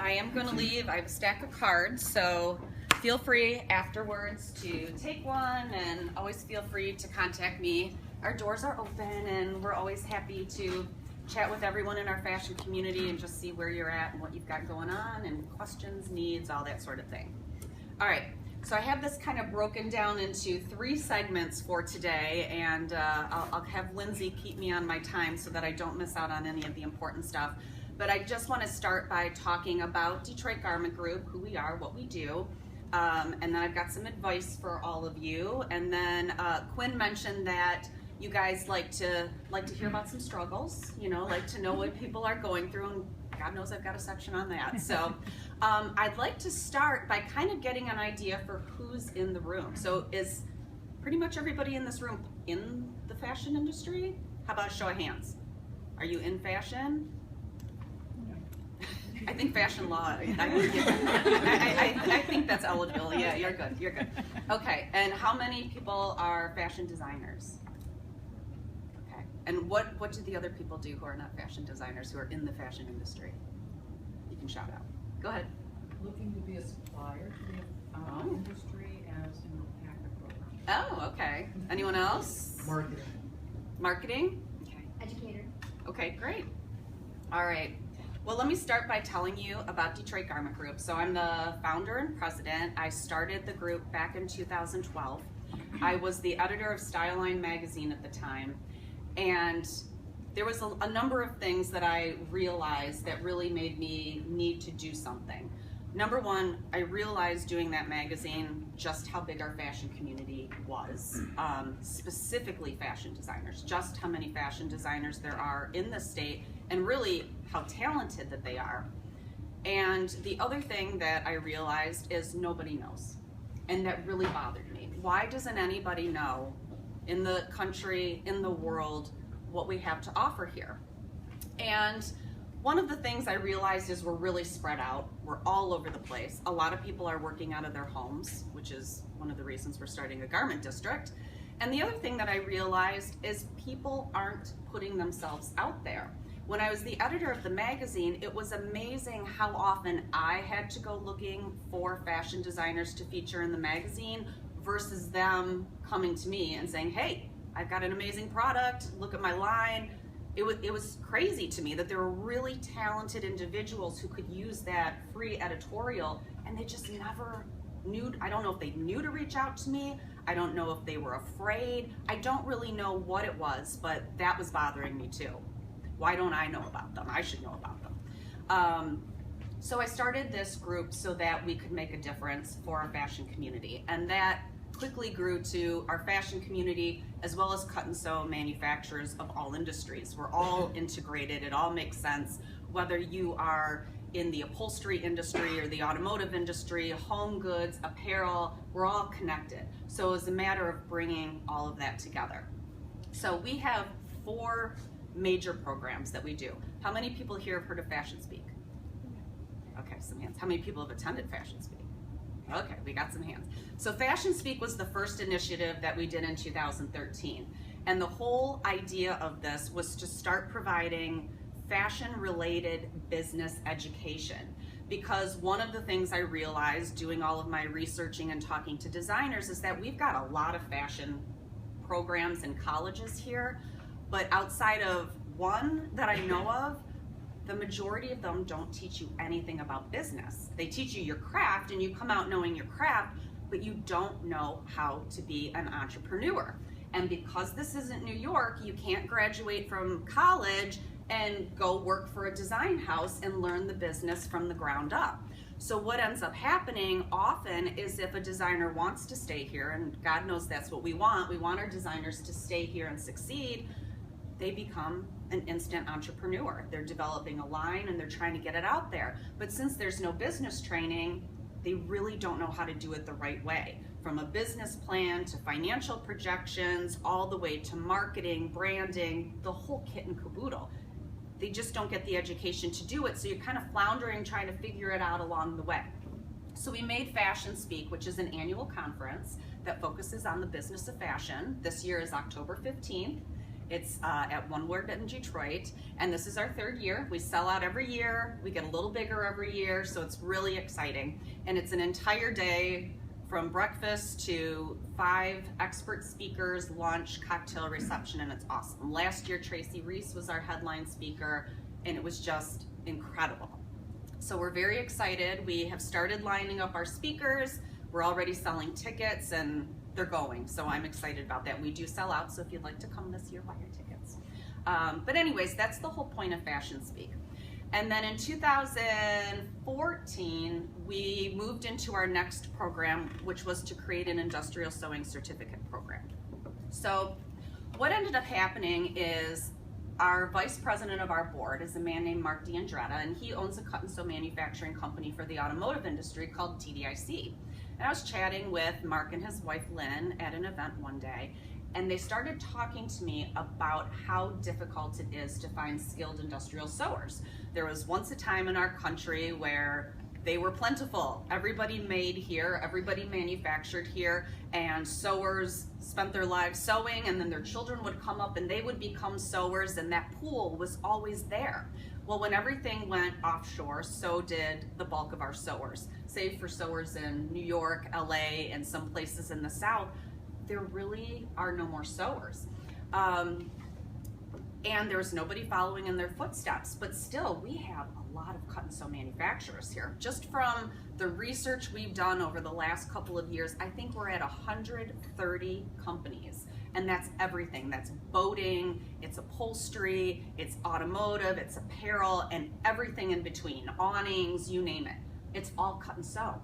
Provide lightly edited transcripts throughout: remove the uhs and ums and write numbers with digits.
I am going to leave. I have a stack of cards, so feel free afterwards to take one, and always feel free to contact me. Our doors are open, and we're always happy to chat with everyone in our fashion community and just see where you're at and what you've got going on, and questions, needs, all that sort of thing. All right, so I have this kind of broken down into 3 segments for today, and I'll have Lindsay keep me on my time so that I don't miss out on any of the important stuff. But I just want to start by talking about Detroit Garment Group, who we are, what we do, and then I've got some advice for all of you. And then Quinn mentioned that you guys like to hear about some struggles, you know, like to know what people are going through, and God knows I've got a section on that. So I'd like to start by kind of getting an idea for who's in the room. So is pretty much everybody in this room in the fashion industry? How about a show of hands? Are you in fashion? I think fashion law, I think that's eligible. Yeah, you're good, you're good. Okay, and how many people are fashion designers? Okay, and what do the other people do who are not fashion designers, who are in the fashion industry? You can shout out. Go ahead. Looking to be a supplier to the industry as in the Packer program. Oh, okay. Anyone else? Marketing. Marketing? Okay. Educator. Okay, great. All right. Well, let me start by telling you about Detroit Garment Group. So I'm the founder and president. I started the group back in 2012. I was the editor of Style Line magazine at the time, and there was a number of things that I realized that really made me need to do something. Number one, I realized doing that magazine just how big our fashion community was, specifically fashion designers, just how many fashion designers there are in the state, and really how talented that they are. And the other thing that I realized is nobody knows, and that really bothered me. Why doesn't anybody know in the country, in the world, what we have to offer here? And one of the things I realized is we're really spread out. We're all over the place. A lot of people are working out of their homes, which is one of the reasons we're starting a garment district. And the other thing that I realized is people aren't putting themselves out there. When I was the editor of the magazine, it was amazing how often I had to go looking for fashion designers to feature in the magazine versus them coming to me and saying, hey, I've got an amazing product, look at my line. It was crazy to me that there were really talented individuals who could use that free editorial, and they just never knew. I don't know if they knew to reach out to me. I don't know if they were afraid. I don't really know what it was, but that was bothering me too. Why don't I know about them? I should know about them. So I started this group so that we could make a difference for our fashion community, and that quickly grew to our fashion community as well as cut and sew manufacturers of all industries. We're all integrated. It all makes sense, whether you are in the upholstery industry or the automotive industry, home goods, apparel, we're all connected. So it's a matter of bringing all of that together. So we have 4 major programs that we do. How many people here have heard of Fashion Speak? Okay, some hands. How many people have attended Fashion Speak? Okay, we got some hands. So Fashion Speak was the first initiative that we did in 2013. And the whole idea of this was to start providing fashion-related business education. Because one of the things I realized doing all of my researching and talking to designers is that we've got a lot of fashion programs in colleges here, but outside of one that I know of, the majority of them don't teach you anything about business. They teach you your craft and you come out knowing your craft, but you don't know how to be an entrepreneur. And because this isn't New York, you can't graduate from college and go work for a design house and learn the business from the ground up. So what ends up happening often is if a designer wants to stay here, and God knows that's what we want our designers to stay here and succeed, they become an instant entrepreneur. They're developing a line and they're trying to get it out there. But since there's no business training, they really don't know how to do it the right way. From a business plan to financial projections, all the way to marketing, branding, the whole kit and caboodle. They just don't get the education to do it, so you're kind of floundering trying to figure it out along the way. So we made Fashion Speak, which is an annual conference that focuses on the business of fashion. This year is October 15th. It's at One Word in Detroit, and this is our 3rd year. We sell out every year. We get a little bigger every year, so it's really exciting. And it's an entire day from breakfast to 5 expert speakers, lunch, cocktail reception, and it's awesome. Last year, Tracy Reese was our headline speaker, and it was just incredible. So we're very excited. We have started lining up our speakers. We're already selling tickets, and they're going, so I'm excited about that. We do sell out, so if you'd like to come this year, buy your tickets. But anyways, that's the whole point of Fashion Speak. And then in 2014, we moved into our next program, which was to create an industrial sewing certificate program. So what ended up happening is our vice president of our board is a man named Mark D'Andretta, and he owns a cut and sew manufacturing company for the automotive industry called TDIC. And I was chatting with Mark and his wife Lynn at an event one day, and they started talking to me about how difficult it is to find skilled industrial sewers. There was once a time in our country where they were plentiful. Everybody made here, everybody manufactured here, and sewers spent their lives sewing, and then their children would come up and they would become sewers, and that pool was always there. Well, when everything went offshore, so did the bulk of our sewers. Save for sewers in New York, LA, and some places in the South, there really are no more sewers. And there's nobody following in their footsteps, but still we have a lot of cut and sew manufacturers here. Just from the research we've done over the last couple of years, I think we're at 130 companies, and that's everything. That's boating, it's upholstery, it's automotive, it's apparel, and everything in between, awnings, you name it. It's all cut and sew.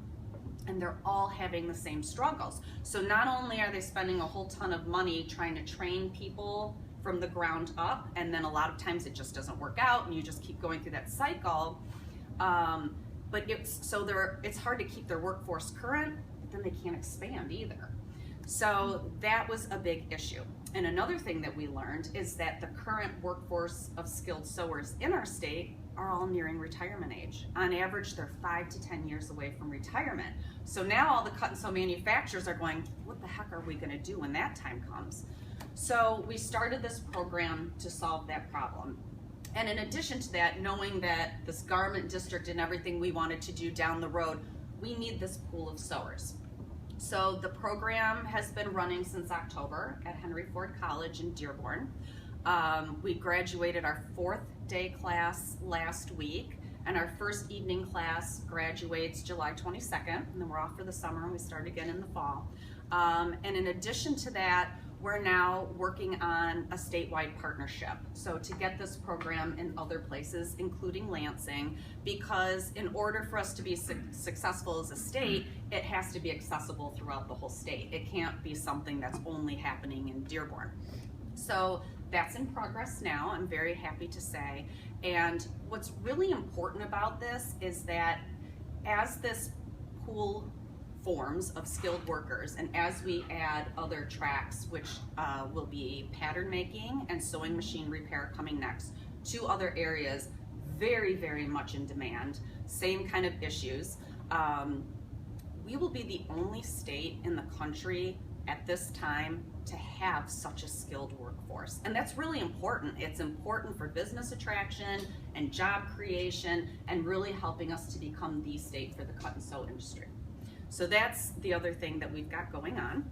And they're all having the same struggles. So not only are they spending a whole ton of money trying to train people from the ground up, and then a lot of times it just doesn't work out and you just keep going through that cycle, but it's hard to keep their workforce current, but then they can't expand either. So that was a big issue. And another thing that we learned is that the current workforce of skilled sewers in our state are all nearing retirement age. On average, they're 5 to 10 years away from retirement. So now all the cut and sew manufacturers are going, what the heck are we gonna do when that time comes? So we started this program to solve that problem. And in addition to that, knowing that this garment district and everything we wanted to do down the road, we need this pool of sewers. So the program has been running since October at Henry Ford College in Dearborn. We graduated our 4th day class last week, and our first evening class graduates July 22nd, and then we're off for the summer and we start again in the fall. And in addition to that, we're now working on a statewide partnership. So to get this program in other places, including Lansing, because in order for us to be successful as a state, it has to be accessible throughout the whole state. It can't be something that's only happening in Dearborn. So that's in progress now, I'm very happy to say. And what's really important about this is that as this pool forms of skilled workers, and as we add other tracks, which will be pattern making and sewing machine repair coming next, 2 other areas very, very much in demand, same kind of issues. We will be the only state in the country at this time to have such a skilled workforce. And that's really important. It's important for business attraction and job creation and really helping us to become the state for the cut and sew industry. So that's the other thing that we've got going on.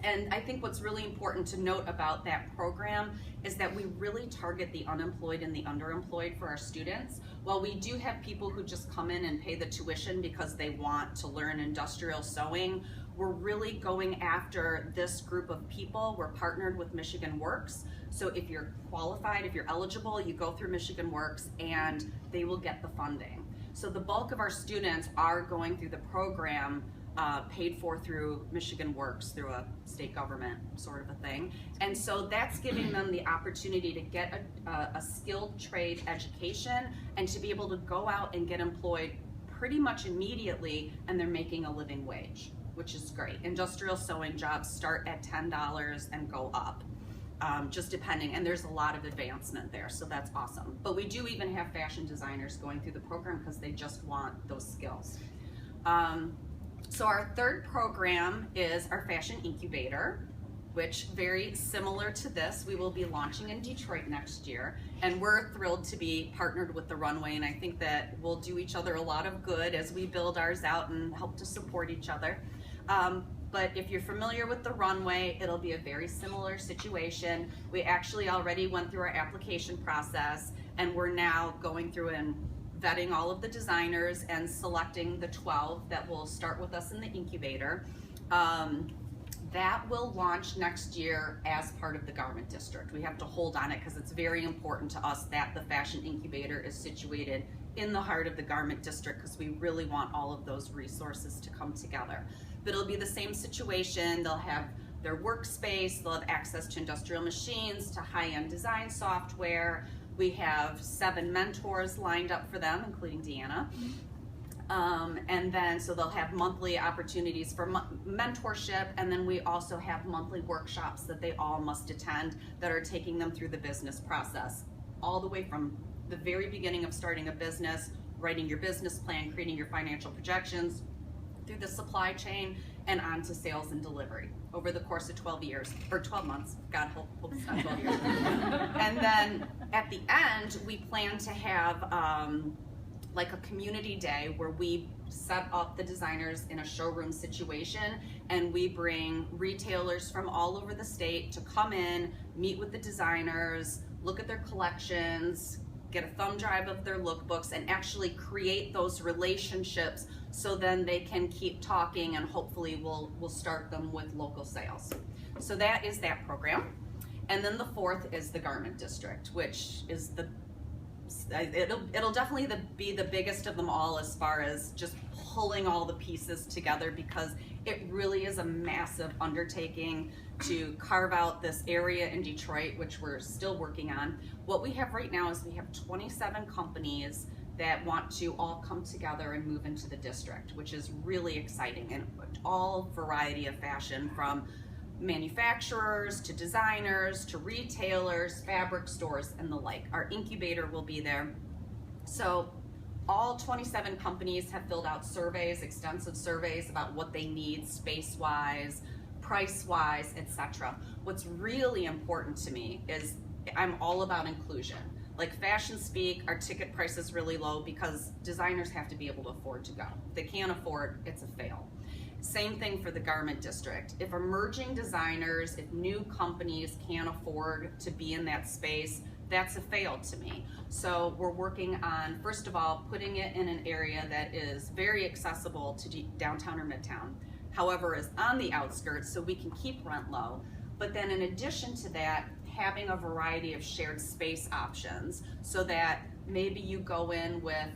And I think what's really important to note about that program is that we really target the unemployed and the underemployed for our students. While we do have people who just come in and pay the tuition because they want to learn industrial sewing, we're really going after this group of people. We're partnered with Michigan Works. So if you're qualified, if you're eligible, you go through Michigan Works and they will get the funding. So the bulk of our students are going through the program paid for through Michigan Works, through a state government sort of a thing. And so that's giving them the opportunity to get a skilled trade education and to be able to go out and get employed pretty much immediately, and they're making a living wage, which is great. Industrial sewing jobs start at $10 and go up, just depending, and there's a lot of advancement there, so that's awesome. But we do even have fashion designers going through the program because they just want those skills. So our 3rd program is our fashion incubator. which very similar to this, we will be launching in Detroit next year. And we're thrilled to be partnered with the Runway, and I think that we'll do each other a lot of good as we build ours out and help to support each other. But if you're familiar with the Runway, it'll be a very similar situation. We actually already went through our application process, and we're now going through and vetting all of the designers and selecting the 12 that will start with us in the incubator. That will launch next year as part of the Garment District. We have to hold on it because it's very important to us that the Fashion Incubator is situated in the heart of the Garment District, because we really want all of those resources to come together. But it'll be the same situation. They'll have their workspace, they'll have access to industrial machines, to high-end design software. We have 7 mentors lined up for them, including Deanna. And then, so they'll have monthly opportunities for mentorship, and then we also have monthly workshops that they all must attend that are taking them through the business process, all the way from the very beginning of starting a business, writing your business plan, creating your financial projections, through the supply chain, and on to sales and delivery over the course of 12 years, or 12 months, God hope it's not 12 years. And then at the end, we plan to have like a community day where we set up the designers in a showroom situation, and we bring retailers from all over the state to come in, meet with the designers, look at their collections, get a thumb drive of their lookbooks, and actually create those relationships so then they can keep talking, and hopefully we'll start them with local sales. So that is that program. And then the 4th is the Garment District, which is it'll definitely be the biggest of them all as far as just pulling all the pieces together, because it really is a massive undertaking to carve out this area in Detroit, which we're still working on. What we have right now is we have 27 companies that want to all come together and move into the district, which is really exciting, and all variety of fashion, from manufacturers to designers to retailers, fabric stores, and the like. Our incubator will be there. So all 27 companies have filled out surveys, extensive surveys about what they need space-wise, price-wise, etc. What's really important to me is I'm all about inclusion. Like fashion speak, our ticket price is really low because designers have to be able to afford to go. If they can't afford, it's a fail. Same thing for the Garment District. If emerging designers, if new companies can't afford to be in that space, that's a fail to me. So we're working on, first of all, putting it in an area that is very accessible to downtown or midtown, however is on the outskirts, so we can keep rent low. But then in addition to that, having a variety of shared space options, so that maybe you go in with,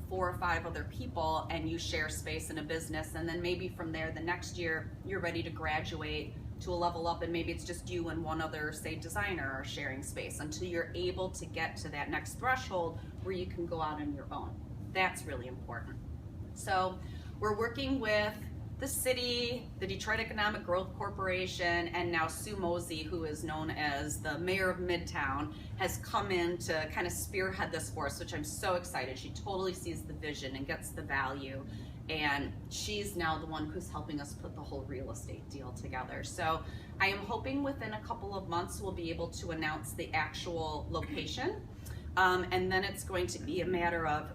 4 or 5 other people and you share space in a business, and then maybe from there the next year you're ready to graduate to a level up, and maybe it's just you and one other, say, designer are sharing space until you're able to get to that next threshold where you can go out on your own. That's really important. So we're working with the city, the Detroit Economic Growth Corporation, and now Sue Mosey, who is known as the mayor of Midtown, has come in to kind of spearhead this for us, which I'm so excited. She totally sees the vision and gets the value, and she's now the one who's helping us put the whole real estate deal together. So I am hoping within a couple of months we'll be able to announce the actual location. And then it's going to be a matter of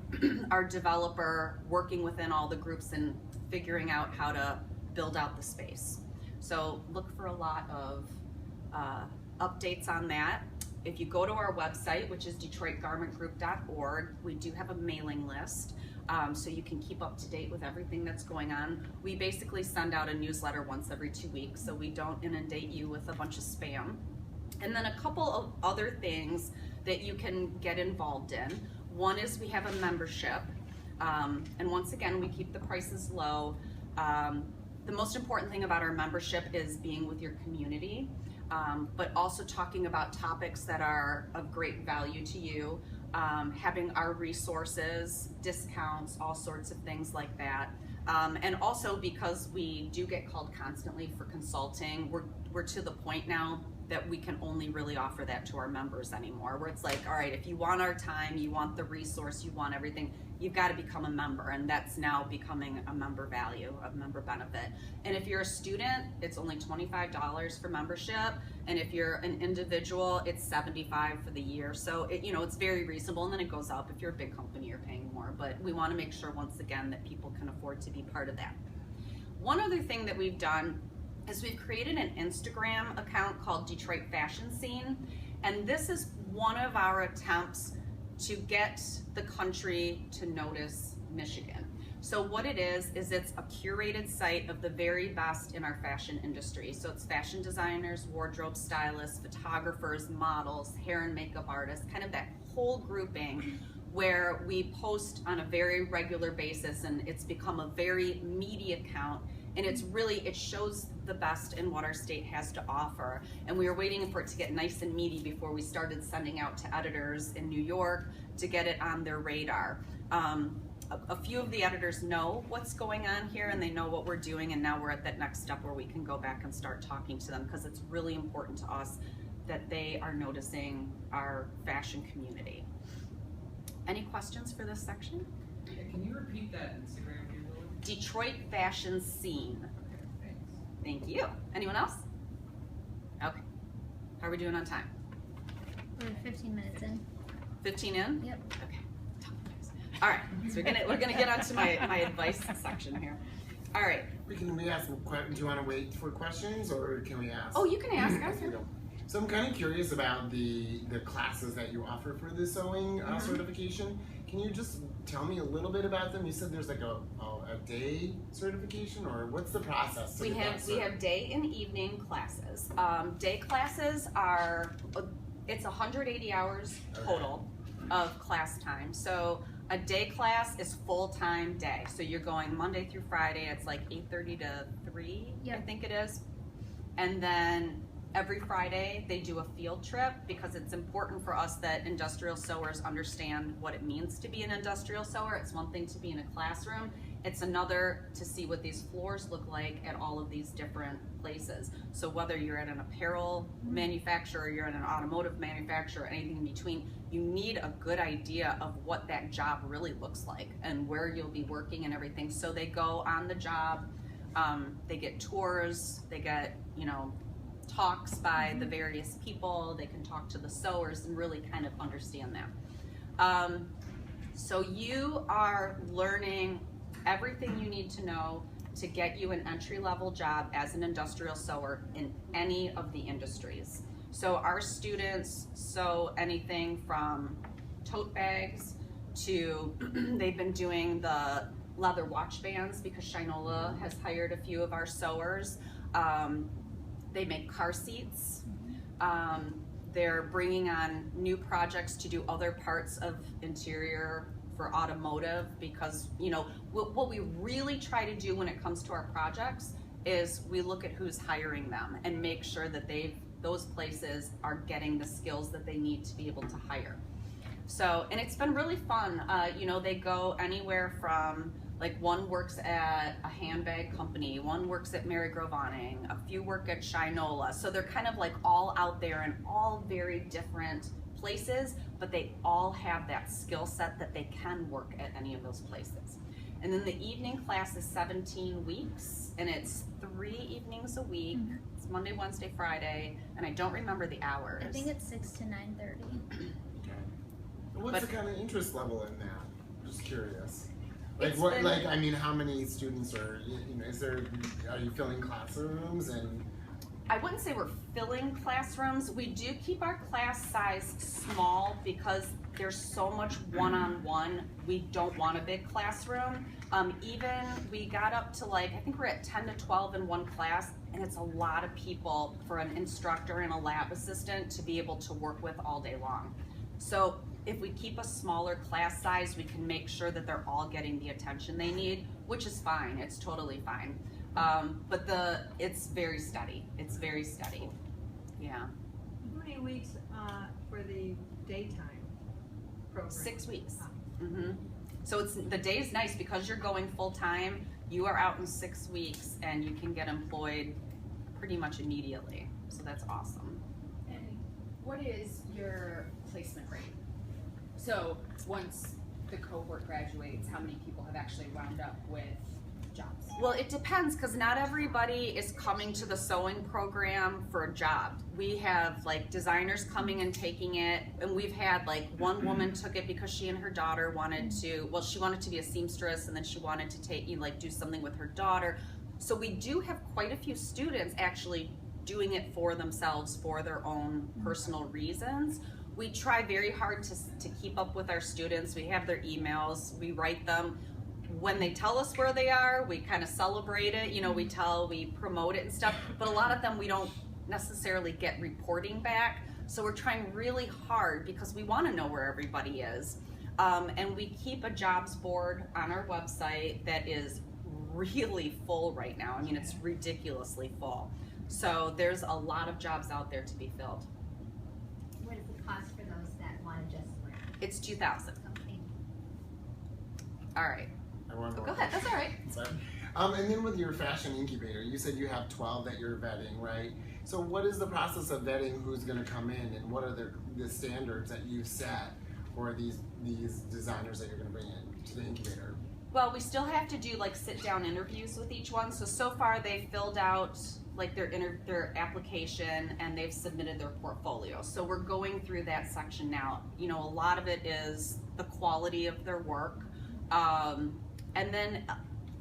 our developer working within all the groups and figuring out how to build out the space. So look for a lot of updates on that. If you go to our website, which is detroitgarmentgroup.org, we do have a mailing list, so you can keep up to date with everything that's going on. We basically send out a newsletter once every 2 weeks, so we don't inundate you with a bunch of spam. And then a couple of other things that you can get involved in. One is we have a membership, and once again, we keep the prices low. The most important thing about our membership is being with your community, but also talking about topics that are of great value to you, having our resources, discounts, all sorts of things like that. And also, because we do get called constantly for consulting, we're to the point now that we can only really offer that to our members anymore, where it's like, all right, if you want our time, you want the resource, you want everything, you've got to become a member, and that's now becoming a member value, a member benefit. And if you're a student, it's only $25 for membership, and if you're an individual, it's $75 for the year. So it's very reasonable, and then it goes up. If you're a big company, you're paying more, but we want to make sure, once again, that people can afford to be part of that. One other thing that we've done is we've created an Instagram account called Detroit Fashion Scene, and this is one of our attempts to get the country to notice Michigan. So what it is it's a curated site of the very best in our fashion industry. So it's fashion designers, wardrobe stylists, photographers, models, hair and makeup artists, kind of that whole grouping where we post on a very regular basis, and it's become a very meaty account. And it shows the best in what our state has to offer. And we were waiting for it to get nice and meaty before we started sending out to editors in New York to get it on their radar. A few of the editors know what's going on here, and they know what we're doing, and now we're at that next step where we can go back and start talking to them, because it's really important to us that they are noticing our fashion community. Any questions for this section? Yeah, can you repeat that Instagram handle? Detroit Fashion Scene. Okay, thanks. Thank you. Anyone else? Okay. How are we doing on time? We're 15 minutes in. 15 in? Yep. Okay. All right. So we're gonna get onto my advice section here. All right. Can we ask? Do you want to wait for questions, or can we ask? Oh, you can ask. Okay, go. So I'm kind of curious about the classes that you offer for the sewing certification. Can you just tell me a little bit about them? You said there's like a day certification, or what's the process? We have day and evening classes. Day classes it's 180 hours total of class time. So a day class is full-time day. So you're going Monday through Friday. It's like 8:30 to 3, I think it is. And then every Friday they do a field trip, because it's important for us that industrial sewers understand what it means to be an industrial sewer. It's one thing to be in a classroom. It's another to see what these floors look like at all of these different places. So whether you're at an apparel manufacturer, you're at an automotive manufacturer, anything in between, you need a good idea of what that job really looks like and where you'll be working and everything. So they go on the job, they get tours, they get, talks by the various people, they can talk to the sewers and really kind of understand that. So you are learning everything you need to know to get you an entry-level job as an industrial sewer in any of the industries. So our students sew anything from tote bags to they've been doing the leather watch bands, because Shinola has hired a few of our sewers. They make car seats. They're bringing on new projects to do other parts of interior for automotive, because what we really try to do when it comes to our projects is we look at who's hiring them and make sure that those places are getting the skills that they need to be able to hire. So, and it's been really fun. They go anywhere from, like, one works at a handbag company, one works at Mary Grove Awning, a few work at Shinola. So they're kind of like all out there in all very different places, but they all have that skill set that they can work at any of those places. And then the evening class is 17 weeks, and it's 3 evenings a week. It's Monday, Wednesday, Friday, and I don't remember the hours. I think it's 6 to 9:30. Okay. What's the kind of interest level in that? I'm just curious. How many students are, are you filling classrooms? And I wouldn't say we're filling classrooms. We do keep our class size small because there's so much one-on-one. We don't want a big classroom. Even we got up to I think we're at 10 to 12 in one class, and it's a lot of people for an instructor and a lab assistant to be able to work with all day long. So if we keep a smaller class size, we can make sure that they're all getting the attention they need, which is fine. It's totally fine. But it's very steady. It's very steady. Yeah. How many weeks for the daytime program? 6 weeks. So the day's nice because you're going full time. You are out in 6 weeks, and you can get employed pretty much immediately. So that's awesome. what is your placement rate? So once the cohort graduates, how many people have actually wound up with jobs? Well, it depends, because not everybody is coming to the sewing program for a job. We have like designers coming and taking it, and we've had like one woman took it because she and her daughter wanted to, well, she wanted to be a seamstress, and then she wanted to take, like do something with her daughter. So we do have quite a few students actually doing it for themselves for their own personal reasons. We try very hard to keep up with our students. We have their emails, we write them. When they tell us where they are, we kind of celebrate it, you know, we promote it and stuff, but a lot of them we don't necessarily get reporting back. So we're trying really hard because we want to know where everybody is. And we keep a jobs board on our website that is really full right now. I mean, it's ridiculously full. So there's a lot of jobs out there to be filled. What is the cost for those that want to just learn? It's $2,000. Okay. All right. Go ahead, that's all right. Sorry. And then with your fashion incubator, you said you have 12 that you're vetting, right? So what is the process of vetting who's going to come in, and what are the standards that you set for these designers that you're going to bring in to the incubator? Well, we still have to do like sit-down interviews with each one. So far they've filled out like their application and they've submitted their portfolio. So we're going through that section now. You know, a lot of it is the quality of their work. And then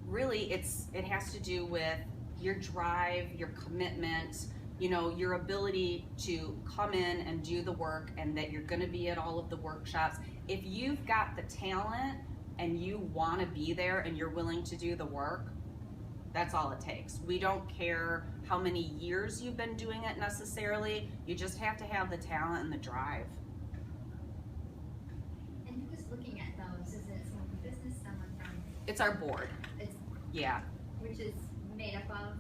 really it has to do with your drive, your commitment, you know, your ability to come in and do the work, and that you're gonna be at all of the workshops. If you've got the talent and you wanna be there and you're willing to do the work, that's all it takes. We don't care how many years you've been doing it necessarily, you just have to have the talent and the drive. And who's looking at those? Is it someone from business, someone from, It's our board, it's, yeah. which is made up of?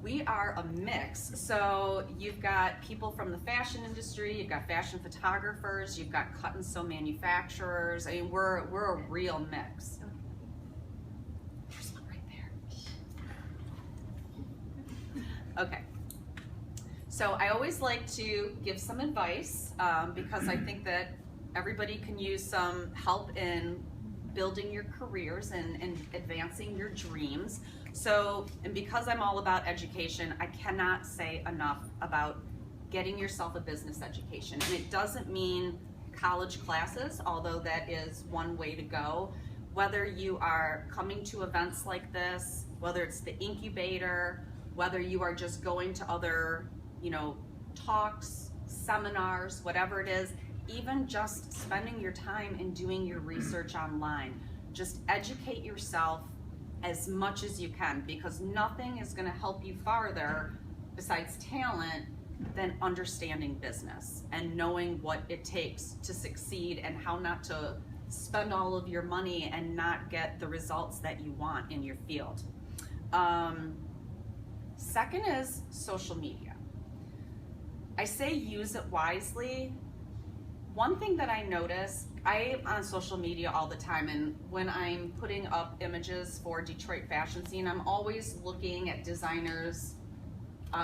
We are a mix. So you've got people from the fashion industry, you've got fashion photographers, you've got cut and sew manufacturers. I mean, we're a real mix. There's one right there. Okay. So I always like to give some advice because I think that everybody can use some help in building your careers and advancing your dreams. So, and because I'm all about education, I cannot say enough about getting yourself a business education. And it doesn't mean college classes, although that is one way to go. Whether you are coming to events like this, whether it's the incubator, whether you are just going to other, you know, talks, seminars, whatever it is, even just spending your time and doing your research online. Just educate yourself as much as you can, because nothing is going to help you farther besides talent than understanding business and knowing what it takes to succeed and how not to spend all of your money and not get the results that you want in your field. Second is social media. I say use it wisely. One thing that I notice, I am on social media all the time, and when I'm putting up images for Detroit fashion scene, I'm always looking at designers'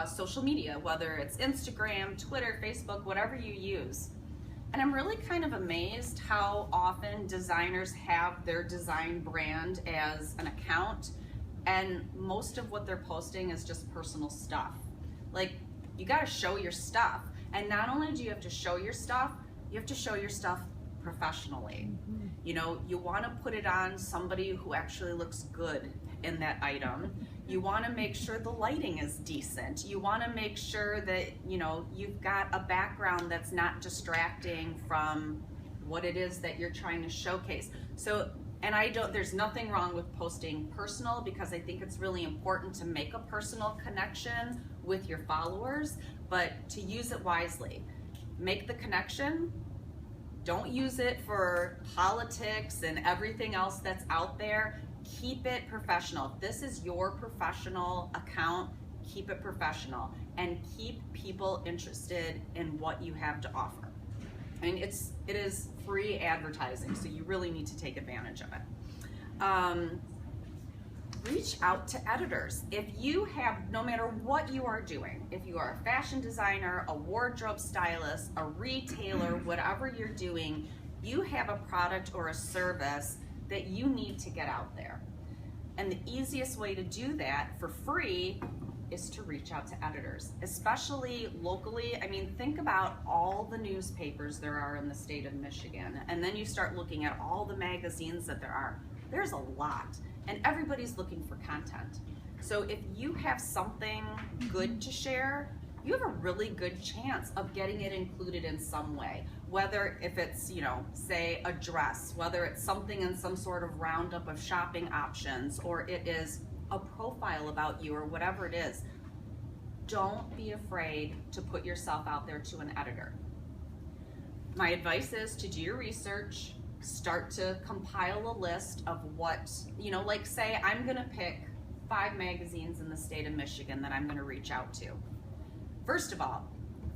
social media, whether it's Instagram, Twitter, Facebook, whatever you use. And I'm really kind of amazed how often designers have their design brand as an account, and most of what they're posting is just personal stuff. Like, you gotta show your stuff. And not only do you have to show your stuff, you have to show your stuff professionally. Mm-hmm. You know, you want to put it on somebody who actually looks good in that item. You want to make sure the lighting is decent. You want to make sure that, you know, you've got a background that's not distracting from what it is that you're trying to showcase. So, and there's nothing wrong with posting personal, because I think it's really important to make a personal connection with your followers, but to use it wisely. Make the connection. Don't use it for politics and everything else that's out there. Keep it professional. If this is your professional account, keep it professional and keep people interested in what you have to offer. I mean, it is free advertising, so you really need to take advantage of it. reach out to editors. If you have, no matter what you are doing, if you are a fashion designer, a wardrobe stylist, a retailer, whatever you're doing, you have a product or a service that you need to get out there. And the easiest way to do that for free is to reach out to editors, especially locally. I mean, think about all the newspapers there are in the state of Michigan, and then you start looking at all the magazines that there are. There's a lot, and everybody's looking for content. So if you have something good to share, you have a really good chance of getting it included in some way. Whether if it's, you know, say a dress, whether it's something in some sort of roundup of shopping options, or it is a profile about you or whatever it is, don't be afraid to put yourself out there to an editor. My advice is to do your research, start to compile a list of what, you know, like say I'm gonna pick 5 magazines in the state of Michigan that I'm gonna reach out to. First of all,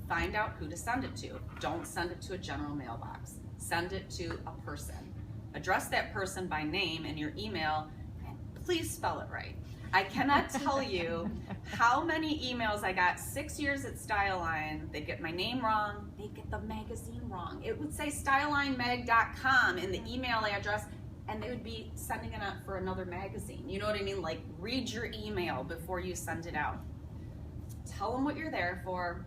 find out who to send it to. Don't send it to a general mailbox. Send it to a person. Address that person by name in your email, and please spell it right. I cannot tell you how many emails I got 6 years at Styleline. They'd get my name wrong, they'd get the magazine wrong. It would say stylinemag.com in the email address, and they would be sending it out for another magazine. You know what I mean? Like, read your email before you send it out. Tell them what you're there for,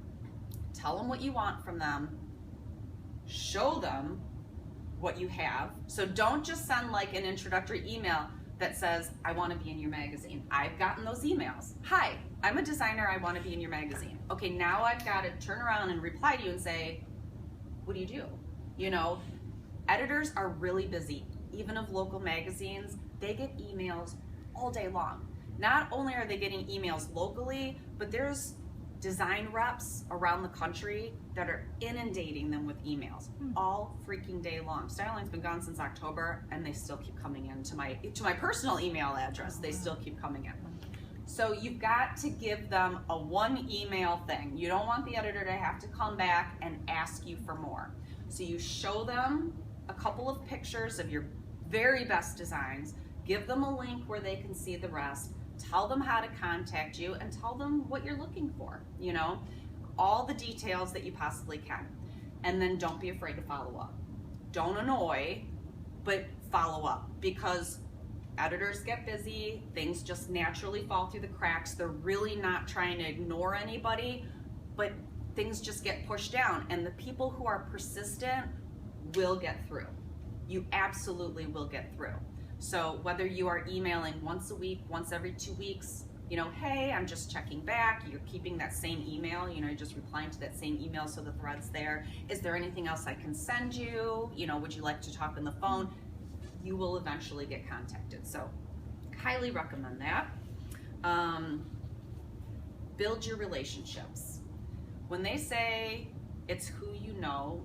tell them what you want from them, show them what you have. So don't just send like an introductory email that says, I want to be in your magazine. I've gotten those emails. Hi, I'm a designer, I want to be in your magazine. Okay, now I've got to turn around and reply to you and say, what do you do? You know, editors are really busy. Even of local magazines, they get emails all day long. Not only are they getting emails locally, but there's design reps around the country that are inundating them with emails all freaking day long. Styline's been gone since October, and they still keep coming in to my personal email address. They still keep coming in. So you've got to give them a one email thing. You don't want the editor to have to come back and ask you for more. So you show them a couple of pictures of your very best designs, give them a link where they can see the rest, tell them how to contact you, and tell them what you're looking for, you know, all the details that you possibly can. And then don't be afraid to follow up. Don't annoy, but follow up, because editors get busy, things just naturally fall through the cracks. They're really not trying to ignore anybody, but things just get pushed down, and the people who are persistent will get through. You absolutely will get through. So whether you are emailing once a week, once every 2 weeks, you know, hey, I'm just checking back, you're keeping that same email, you know, you're just replying to that same email so the thread's there. Is there anything else I can send you? You know, would you like to talk on the phone? You will eventually get contacted. So highly recommend that. Build your relationships. When they say it's who you know,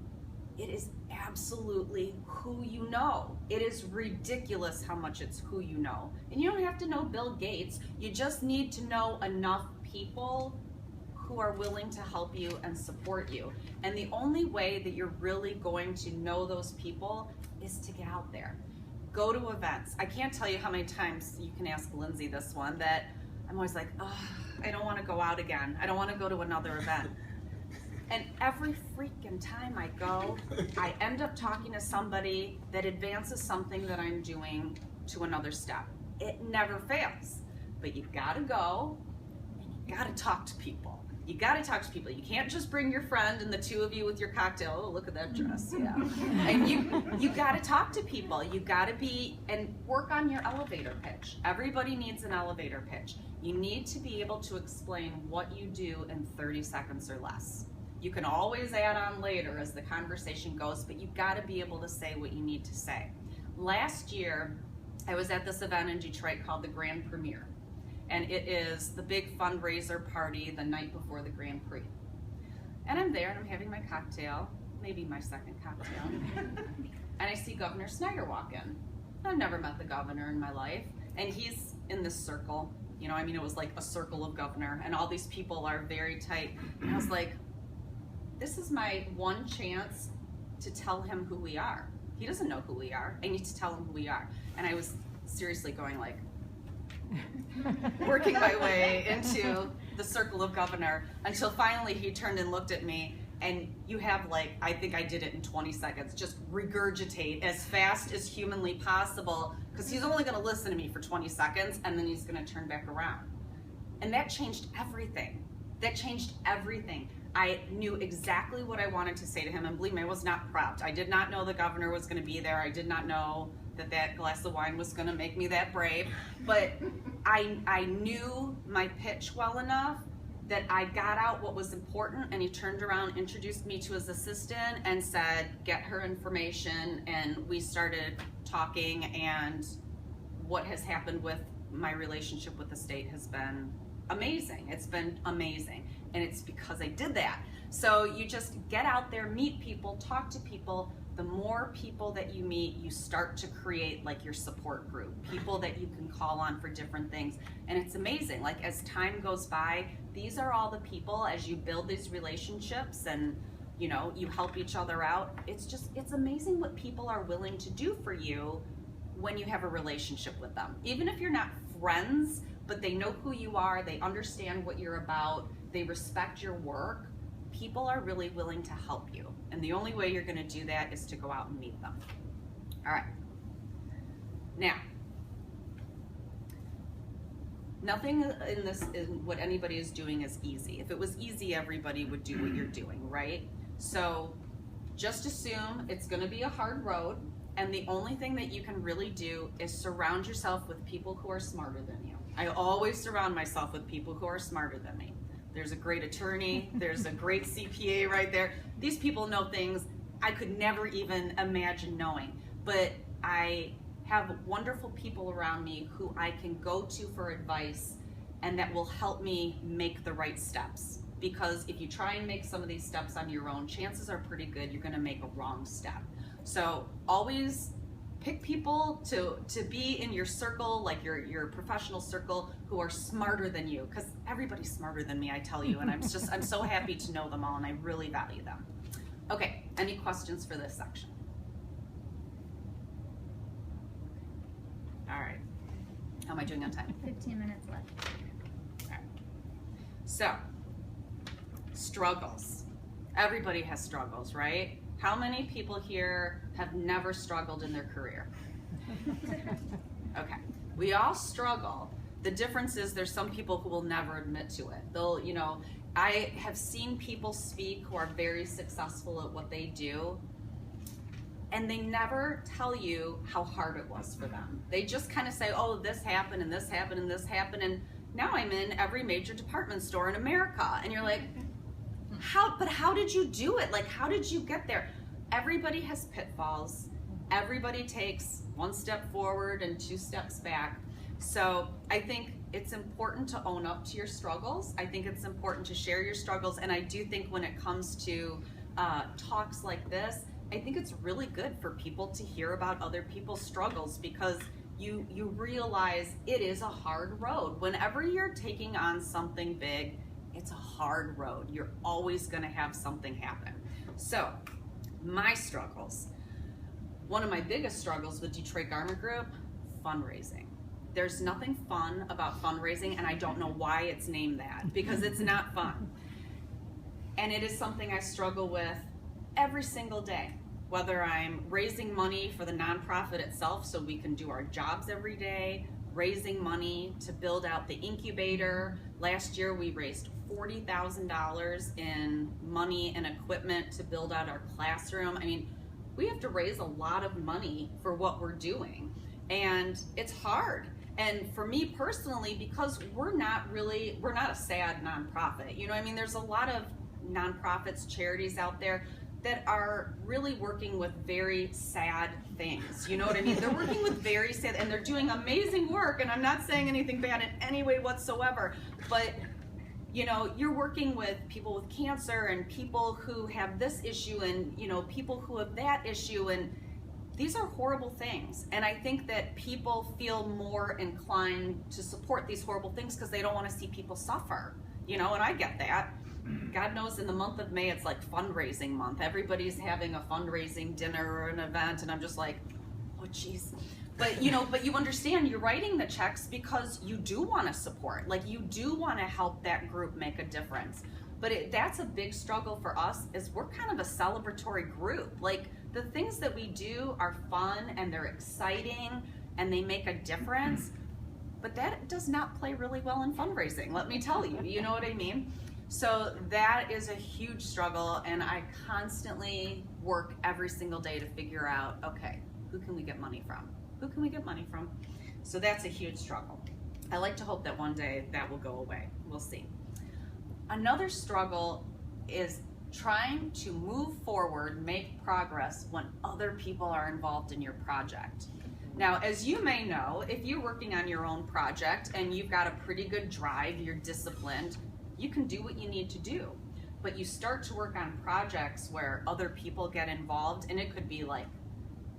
it is absolutely who you know. It is ridiculous how much it's who you know. And you don't have to know Bill Gates. You just need to know enough people who are willing to help you and support you. And the only way that you're really going to know those people is to get out there. Go to events. I can't tell you how many times, you can ask Lindsay this one, that I'm always like, oh, I don't want to go out again. I don't want to go to another event. And every freaking time I go, I end up talking to somebody that advances something that I'm doing to another step. It never fails. But you gotta go, and you gotta talk to people. You gotta talk to people. You can't just bring your friend and the two of you with your cocktail. Oh, look at that dress, yeah. And you gotta talk to people. You gotta be, and work on your elevator pitch. Everybody needs an elevator pitch. You need to be able to explain what you do in 30 seconds or less. You can always add on later as the conversation goes, but you've got to be able to say what you need to say. Last year, I was at this event in Detroit called the Grand Premiere, and it is the big fundraiser party the night before the Grand Prix. And I'm there, and I'm having my cocktail, maybe my second cocktail, and I see Governor Snyder walk in. I've never met the governor in my life, and he's in this circle. You know, I mean, it was like a circle of governor, and all these people are very tight. And I was like, this is my one chance to tell him who we are. He doesn't know who we are. I need to tell him who we are. And I was seriously going like, working my way into the circle of governor until finally he turned and looked at me, and you have like, I think I did it in 20 seconds, just regurgitate as fast as humanly possible, because he's only going to listen to me for 20 seconds and then he's going to turn back around. And that changed everything. That changed everything. I knew exactly what I wanted to say to him, and believe me, I was not prepped. I did not know the governor was going to be there. I did not know that that glass of wine was going to make me that brave. But I knew my pitch well enough that I got out what was important, and he turned around, introduced me to his assistant, and said, get her information, and we started talking, and what has happened with my relationship with the state has been amazing. It's been amazing, and it's because I did that. So you just get out there, meet people, talk to people. The more people that you meet, you start to create like your support group, people that you can call on for different things. And it's amazing, like as time goes by, these are all the people, as you build these relationships and you know, you help each other out. It's amazing what people are willing to do for you when you have a relationship with them. Even if you're not friends, but they know who you are, they understand what you're about, they respect your work, people are really willing to help you. And the only way you're gonna do that is to go out and meet them. All right. Now, nothing in this, in what anybody is doing is easy. If it was easy, everybody would do what you're doing, right? So just assume it's gonna be a hard road, and the only thing that you can really do is surround yourself with people who are smarter than you. I always surround myself with people who are smarter than me. There's a great attorney, there's a great CPA right there. These people know things I could never even imagine knowing. But I have wonderful people around me who I can go to for advice, and that will help me make the right steps. Because if you try and make some of these steps on your own, chances are pretty good you're gonna make a wrong step. So always pick people to be in your circle, like your professional circle, who are smarter than you, because everybody's smarter than me, I tell you, and I'm so happy to know them all, and I really value them. Okay, any questions for this section? All right, how am I doing on time? 15 minutes left. All right. So, struggles. Everybody has struggles, right? How many people here have never struggled in their career? Okay, we all struggle. The difference is there's some people who will never admit to it. They'll, you know, I have seen people speak who are very successful at what they do, and they never tell you how hard it was for them. They just kind of say, oh, this happened and this happened and this happened, and now I'm in every major department store in America. And you're like, how did you do it? Like, how did you get there? Everybody has pitfalls. Everybody takes one step forward and 2 steps back. So I think it's important to own up to your struggles. I think it's important to share your struggles. And I do think when it comes to talks like this, I think it's really good for people to hear about other people's struggles, because you realize it is a hard road. Whenever you're taking on something big, it's a hard road. You're always gonna have something happen. So, my struggles. One of my biggest struggles with Detroit Garment Group, fundraising. There's nothing fun about fundraising, and I don't know why it's named that, because it's not fun. And it is something I struggle with every single day. Whether I'm raising money for the nonprofit itself so we can do our jobs every day, raising money to build out the incubator. Last year we raised $40,000 in money and equipment to build out our classroom. I mean, we have to raise a lot of money for what we're doing, and it's hard. And for me personally, because we're not a sad nonprofit. You know what I mean? There's a lot of nonprofits, charities out there that are really working with very sad things. You know what I mean? They're working with very sad, and they're doing amazing work, and I'm not saying anything bad in any way whatsoever, but you know, you're working with people with cancer and people who have this issue, and you know, people who have that issue, and these are horrible things. And I think that people feel more inclined to support these horrible things because they don't want to see people suffer, you know, and I get that. God knows in the month of May, it's like fundraising month. Everybody's having a fundraising dinner or an event, and I'm just like, oh geez. But you understand you're writing the checks because you do want to support, like you do want to help that group make a difference. But that's a big struggle for us, is we're kind of a celebratory group. Like the things that we do are fun and they're exciting and they make a difference, but that does not play really well in fundraising, let me tell you, you know what I mean? So that is a huge struggle, and I constantly work every single day to figure out, okay, who can we get money from? Who can we get money from? So that's a huge struggle. I like to hope that one day that will go away. We'll see. Another struggle is trying to move forward, make progress when other people are involved in your project. Now, as you may know, if you're working on your own project and you've got a pretty good drive, you're disciplined, you can do what you need to do. But you start to work on projects where other people get involved, and it could be like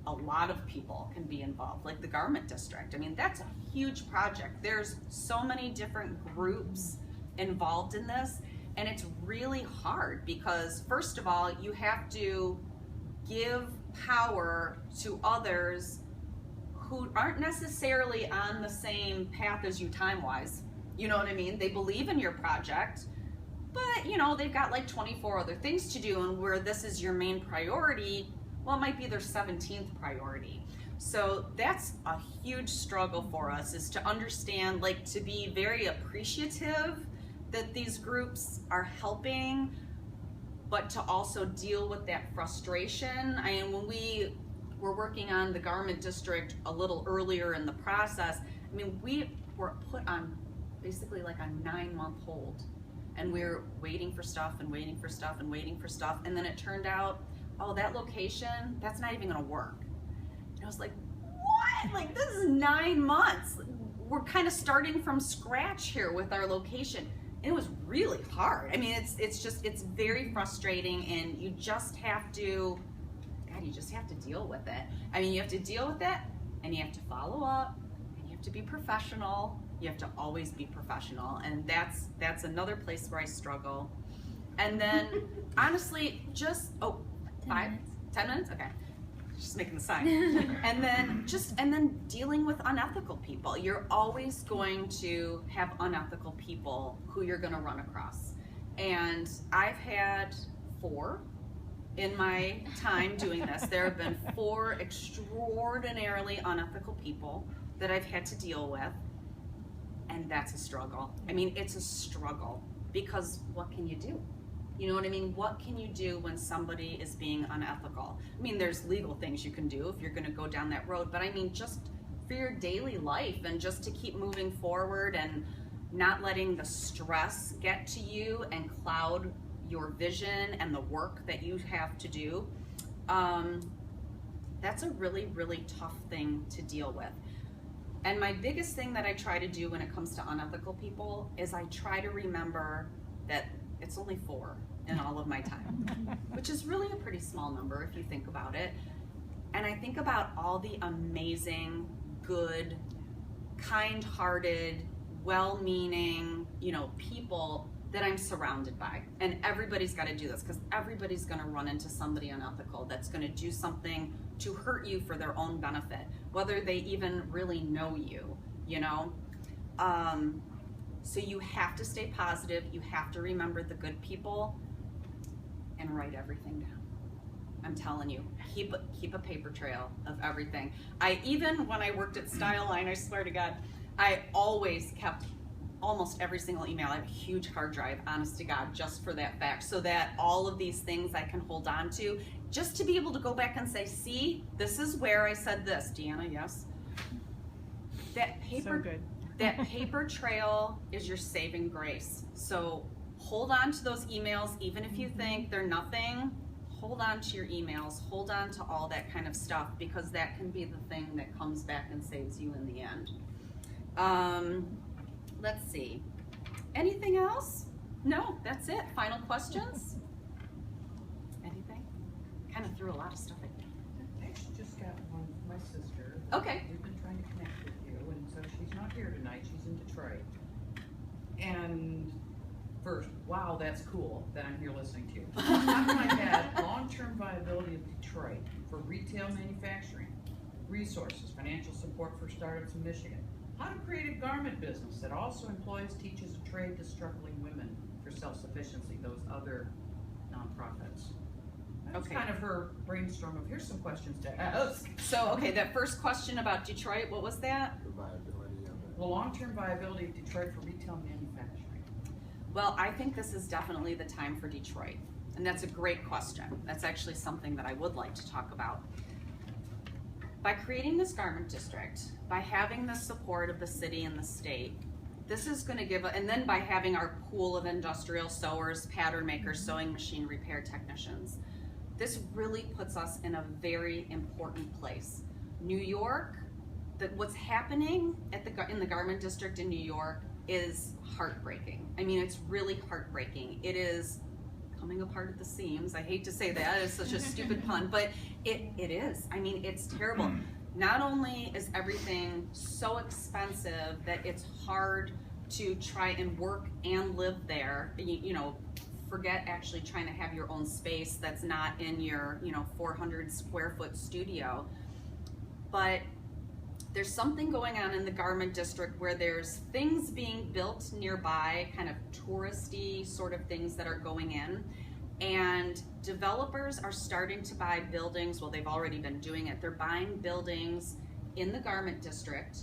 a lot of people can be involved, like the garment district. I mean, that's a huge project. There's so many different groups involved in this, and it's really hard because, first of all, you have to give power to others who aren't necessarily on the same path as you time-wise. You know what I mean? They believe in your project, but they've got like 24 other things to do, and where this is your main priority, well, it might be their 17th priority. So that's a huge struggle for us, is to understand, like, to be very appreciative that these groups are helping, but to also deal with that frustration. I mean, when we were working on the garment district a little earlier in the process, I mean, we were put on basically like a 9-month hold, and we were waiting for stuff and waiting for stuff and waiting for stuff, and then it turned out, oh, that location, that's not even gonna work. And I was like, what? Like, this is 9 months. We're kind of starting from scratch here with our location. And it was really hard. I mean, it's very frustrating, and you just have to, you just have to deal with it. I mean, you have to deal with it, and you have to follow up, and you have to be professional. You have to always be professional, and that's another place where I struggle. And then, honestly, just, 10 minutes? Okay. Just making the sign. and then dealing with unethical people. You're always going to have unethical people who you're going to run across. And I've had 4 in my time doing this. There have been 4 extraordinarily unethical people that I've had to deal with. And that's a struggle. I mean, it's a struggle, because what can you do? You know what I mean? What can you do when somebody is being unethical? I mean, there's legal things you can do if you're going to go down that road, but I mean, just for your daily life, and just to keep moving forward and not letting the stress get to you and cloud your vision and the work that you have to do, that's a really, really tough thing to deal with. And my biggest thing that I try to do when it comes to unethical people is I try to remember that it's only 4 in all of my time, which is really a pretty small number if you think about it. And I think about all the amazing, good, kind-hearted, well-meaning, people that I'm surrounded by. And everybody's got to do this, because everybody's going to run into somebody unethical that's going to do something to hurt you for their own benefit, whether they even really know you, So you have to stay positive. You have to remember the good people and write everything down. I'm telling you, keep a paper trail of everything. Even when I worked at Style Line, I swear to God, I always kept almost every single email. I have a huge hard drive, honest to God, just for that fact, so that all of these things I can hold on to, just to be able to go back and say, see, this is where I said this. Deanna, yes? That paper, So good. that paper trail is your saving grace. So hold on to those emails, even if you think they're nothing. Hold on to your emails, hold on to all that kind of stuff, because that can be the thing that comes back and saves you in the end. Let's see. Anything else? No, that's it. Final questions? Anything? Kind of threw a lot of stuff at you. I actually just got one from my sister. Okay. We've been trying to connect with you, and so she's not here tonight. She's in Detroit. And first, wow, that's cool that I'm here listening to you. How can I add long-term viability of Detroit for retail manufacturing? resources, financial support for startups in Michigan. How to create a garment business that also employs, teaches a trade to struggling women for self-sufficiency, those other nonprofits. That was Okay. kind of her brainstorm of, here's some questions to ask. So, okay, that first question about Detroit, what was that? The viability of it. The long-term viability of Detroit for retail manufacturing. Well, I think this is definitely the time for Detroit. And that's a great question. That's actually something that I would like to talk about. By creating this garment district, by having the support of the city and the state, this is going to give, and then by having our pool of industrial sewers, pattern makers, sewing machine repair technicians, this really puts us in a very important place. New York, what's happening in the garment district in New York is heartbreaking. I mean, it's really heartbreaking. It is coming apart at the seams. I hate to say that, it's such a stupid pun, but it is. I mean, it's terrible. Not only is everything so expensive that it's hard to try and work and live there, you know, forget actually trying to have your own space that's not in your, 400 square foot studio, but there's something going on in the garment district where there's things being built nearby, kind of touristy sort of things that are going in, and developers are starting to buy buildings. Well, they've already been doing it. They're buying buildings in the garment district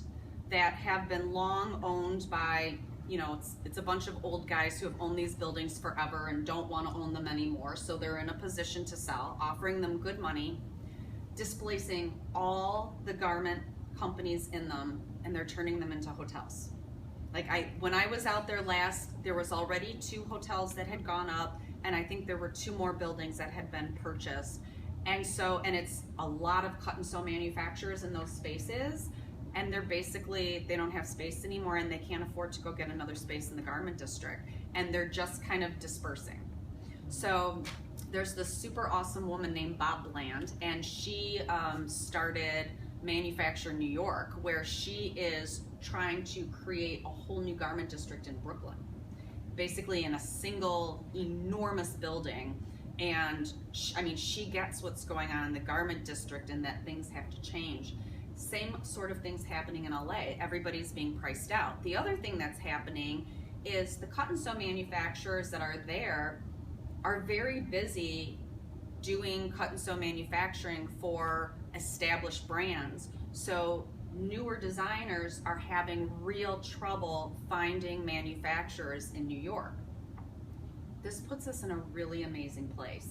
that have been long owned by, it's a bunch of old guys who have owned these buildings forever and don't want to own them anymore, so they're in a position to sell, offering them good money, displacing all the garment companies in them, and they're turning them into hotels. When I was out there last, there was already 2 hotels that had gone up, and I think there were 2 more buildings that had been purchased. And it's a lot of cut and sew manufacturers in those spaces, and they don't have space anymore, and they can't afford to go get another space in the garment district, and they're just kind of dispersing. So there's this super awesome woman named Bob Bland, and she started Manufacture New York, where she is trying to create a whole new garment district in Brooklyn, basically in a single enormous building. And she gets what's going on in the garment district and that things have to change. Same sort of things happening in LA. Everybody's being priced out. The other thing that's happening is the cut and sew manufacturers that are there are very busy doing cut and sew manufacturing for established brands. So newer designers are having real trouble finding manufacturers in New York. This puts us in a really amazing place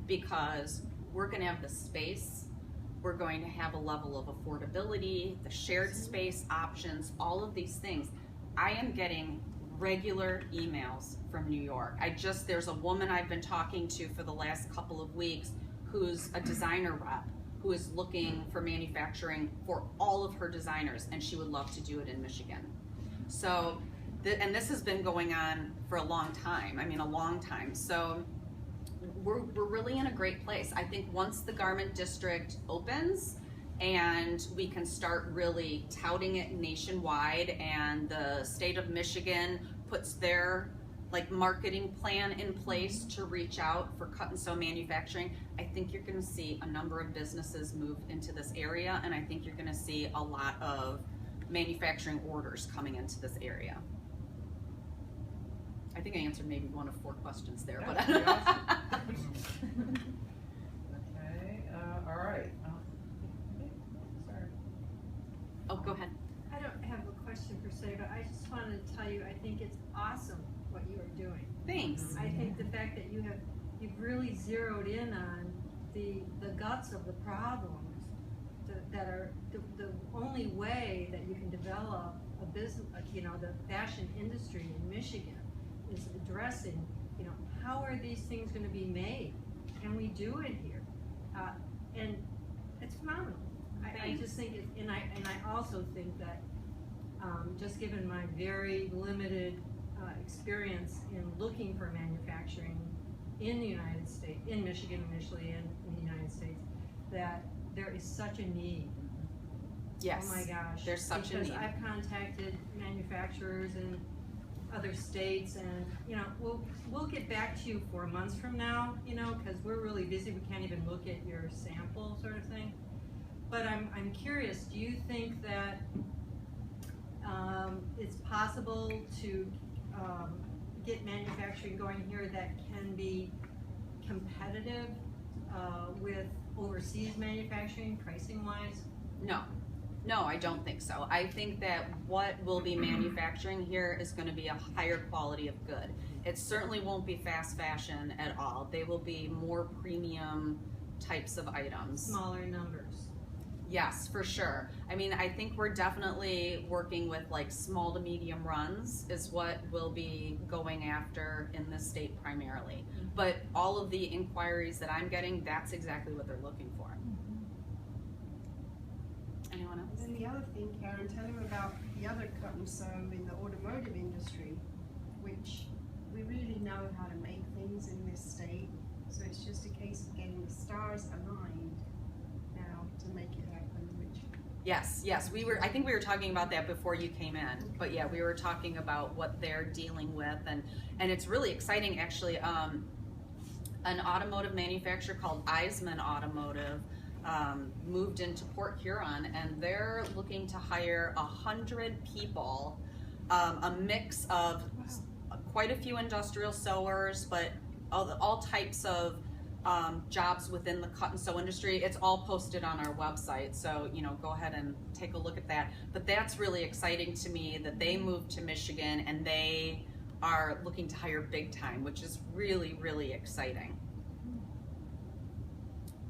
because we're going to have the space, we're going to have a level of affordability, the shared space options, all of these things. I am getting regular emails from New York. There's a woman I've been talking to for the last couple of weeks who's a designer rep who is looking for manufacturing for all of her designers, and she would love to do it in Michigan. So, and this has been going on for a long time. So we're really in a great place. I think once the garment district opens and we can start really touting it nationwide, and the state of Michigan puts their marketing plan in place to reach out for cut and sew manufacturing, I think you're going to see a number of businesses move into this area, and I think you're going to see a lot of manufacturing orders coming into this area. I think I answered maybe 1 of 4 questions there, but That's pretty awesome. Okay, all right. Sorry. Oh, go ahead. I don't have a question per se, but I just wanted to tell you, I think it's awesome what you are doing. Thanks. I think the fact that you've really zeroed in on the guts of the problems that are the only way that you can develop a business, the fashion industry in Michigan is addressing, how are these things going to be made? Can we do it here? And it's phenomenal. I just think it, and I also think that just given my very limited experience in looking for manufacturing in the United States, in Michigan initially, and in the United States, that there is such a need. Yes. Oh my gosh. There's such a need. Because I've contacted manufacturers in other states, and we'll get back to you 4 months from now, because we're really busy. We can't even look at your sample sort of thing. But I'm curious, do you think that it's possible to get manufacturing going here that can be competitive with overseas manufacturing, pricing-wise? No, I don't think so. I think that what we'll be manufacturing here is going to be a higher quality of good. It certainly won't be fast fashion at all. They will be more premium types of items. Smaller numbers. Yes, for sure. I mean, I think we're definitely working with like small to medium runs is what we'll be going after in this state primarily. But all of the inquiries that I'm getting, that's exactly what they're looking for. Anyone else? And then the other thing, Karen, tell him about the other cut and sew in the automotive industry, which we really know how to make things in this state. So it's just a case of getting the stars aligned now to make it happen, which Yes, I think we were talking about that before you came in, but yeah, we were talking about what they're dealing with, and it's really exciting actually. An automotive manufacturer called Eisman Automotive moved into Port Huron, and they're looking to hire 100 people, a mix of quite a few industrial sewers, but all types of jobs within the cut and sew industry. It's all posted on our website, so go ahead and take a look at that. But that's really exciting to me that they moved to Michigan and they are looking to hire big time, which is really, really exciting.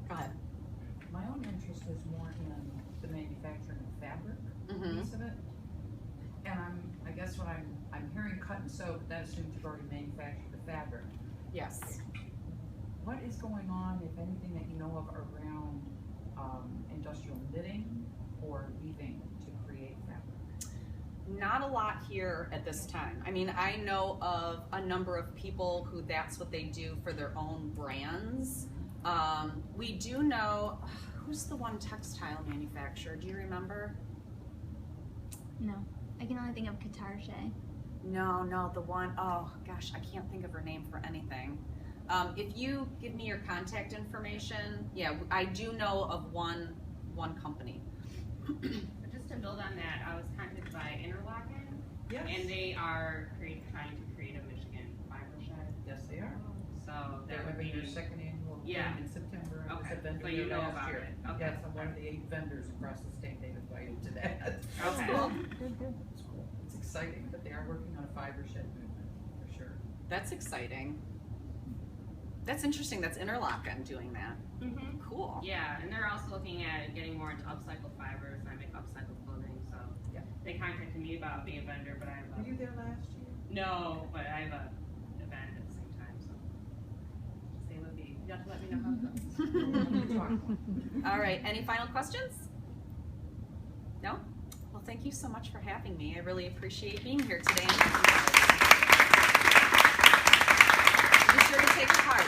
Go ahead. My own interest is more in the manufacturing of fabric Mm-hmm. piece of it. And I guess when I'm hearing cut and sew, but that assumes you've already manufactured the fabric. Yes. What is going on, if anything, that you know of around industrial knitting or weaving to create fabric? Not a lot here at this time. I mean, I know of a number of people who that's what they do for their own brands. We do know, who's the one textile manufacturer? Do you remember? No, I can only think of Qatar. No, the one, oh gosh, I can't think of her name for anything. If you give me your contact information, yeah, I do know of one company. Just to build on that, I was contacted by Interlochen, Yes. and they are trying to create a Michigan fiber shed. Yes, they are. So They're that would having be their second annual Yeah. meeting in September. I was Okay, a vendor so you there know last about year. it. Okay. Yes, I'm one of the 8 vendors across the state they've invited to that. Okay. It's cool. It's exciting, but they are working on a fiber shed movement, for sure. That's exciting. That's interesting. That's Interlochen doing that. Mm-hmm. Cool. Yeah, and they're also looking at getting more into upcycled fibers. And I make upcycled clothing, so Yeah. they contacted me about being a vendor, but I have Were you there last year? no, but I have a event at the same time, so they would be. You have to let me know how it goes. All right, any final questions? No? Well, thank you so much for having me. I really appreciate being here today. Be sure to take a card.